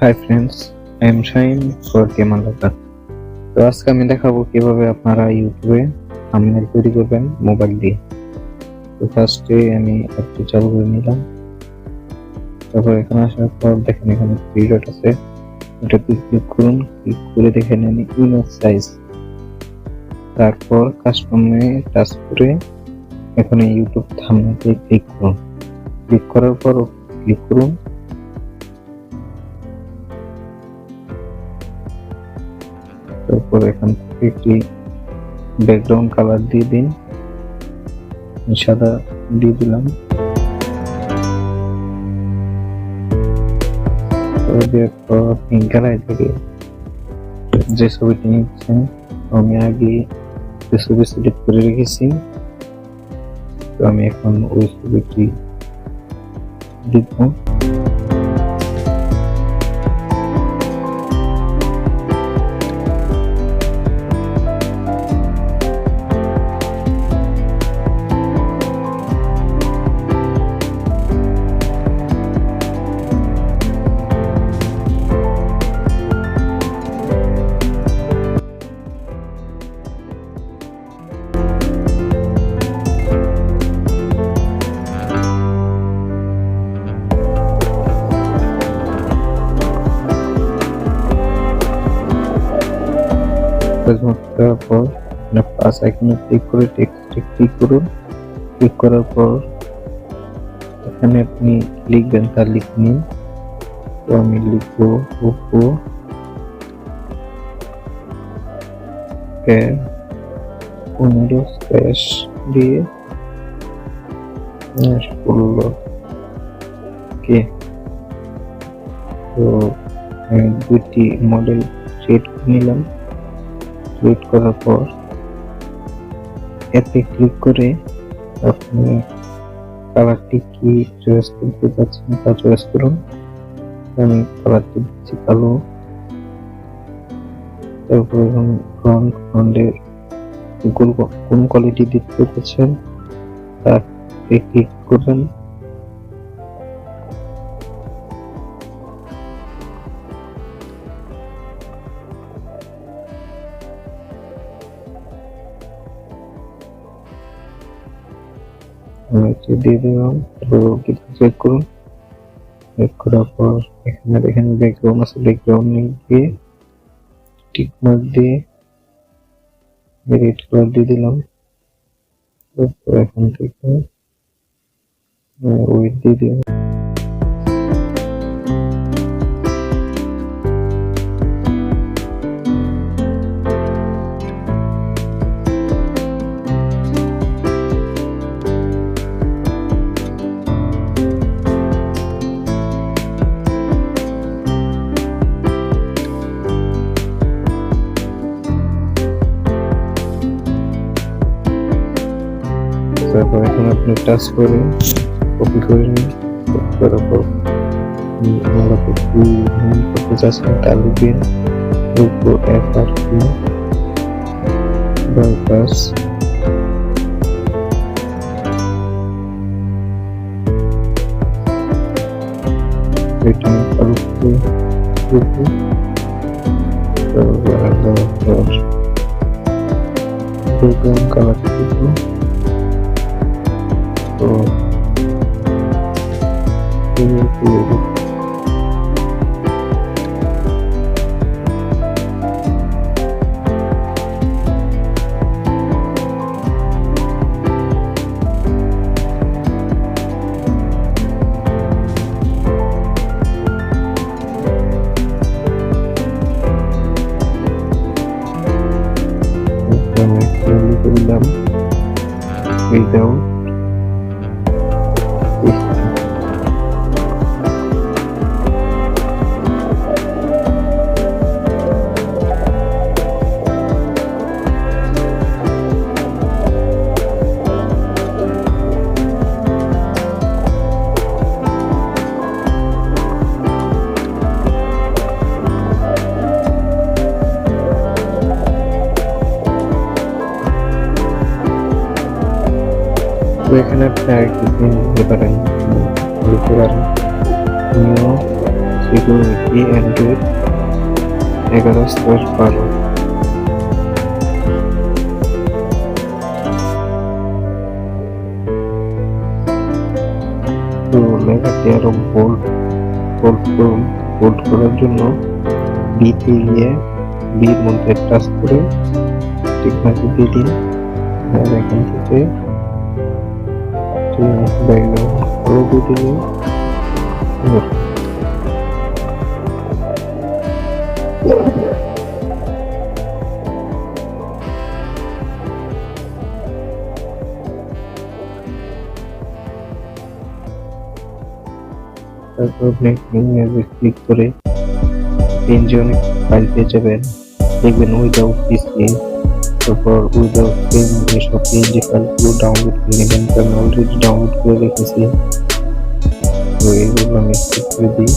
High friends, I am Shine for 𝗃𝗵𝗂𝗺। তো আজকে আমি দেখাবো কিভাবে আপনারা ইউটিউবে থাম্বনেল তৈরি করবেন মোবাইল দিয়ে। তো ফার্স্টে আমি অ্যাপটি চালু করে নিলাম। তারপর এখানে আসার পর দেখেন এখানে থ্রি ডট আছে, ওটাতে ক্লিক করুন। ক্লিক করে দেখে নেন ইমেজ সাইজ। তারপর কাস্টমে টাচ করে এখানে ইউটিউব থাম্বনেলে ক্লিক করুন। ক্লিক করার পর ক্লিক করুন। তারপর এখান থেকে একটি ব্যাকগ্রাউন্ড কালার দিয়ে দিন, সাদা দিয়ে দিলাম। আপনি গ্যালারি থেকে যে ছবিটি নিচ্ছেন, আমি আগে যে ছবি সিলেক্ট করে রেখেছি, তো আমি এখন ওই ছবিটি দিব। তারপর প্লাস আইকনে ক্লিক করে টেক্সটে ক্লিক করুন। ক্লিক করার পর এখানে আপনি লিখবেন, তার লিখে নিন। তো আমি লিখবো 𝗃15 স্পেস দিয়ে 16 কে। তো আমি দুইটি মডেল সেট করে নিলাম। ক্লিক করার পর এতে ক্লিক করে আপনি কালারটি কি চয়েস করতে চাচ্ছেন তা চয়েস করুন। আমি কালারটি দিচ্ছি কালো। তারপর ফ্রন্টের কোন কোয়ালিটি দিতে চাচ্ছেন তাতে ক্লিক করবেন। দিয়ে দিলাম। চেক করুন। চেক করার পর এখানে দেখেন ব্যাকগ্রাউন্ড আছে, ব্যাকগ্রাউন্ড দিয়ে টিক মার্ক দিয়ে রেড কালার দিয়ে দিলাম। এখান থেকে ওয়েট দিয়ে দিলাম। তারপর এখানে আপনি টাচ করে কপি করে নিন। করার পর আমরা করতে চাচ্ছেন তা লিখবেন 𝗃𝗵𝗂𝗺 এটা আরো ব্যাকগ্রাউন্ড কালার দিব। তো দিলাম উইদাউট তো এখানে আপনি আরেকটি দিতে পারেন, নিউ সিকিউরিটি অ্যান্ড্রয়েড 11/12। তো লেখাটি আরো বোল্ড করার জন্য বিতে গিয়ে বির মধ্যে টাচ করে ঠিকভাবে দিয়ে দিন। আর এখান থেকে ব্যাকগ্রাউন্ড আরো দিয়ে দিলেন। তারপর আপনি ইমেজে ক্লিক করে পেজে অনেক ফাইল পেয়ে যাবেন, দেখবেন 𝗏𝗏𝗿𝗶, তারপর 𝗏𝗏𝗿𝗶 এসব পেজে ফাইলগুলো ডাউনলোড করে নেবেন। আমি অলরেডি ডাউনলোড করে রেখেছি, তো এইগুলো আমি ক্লিক করে দিই।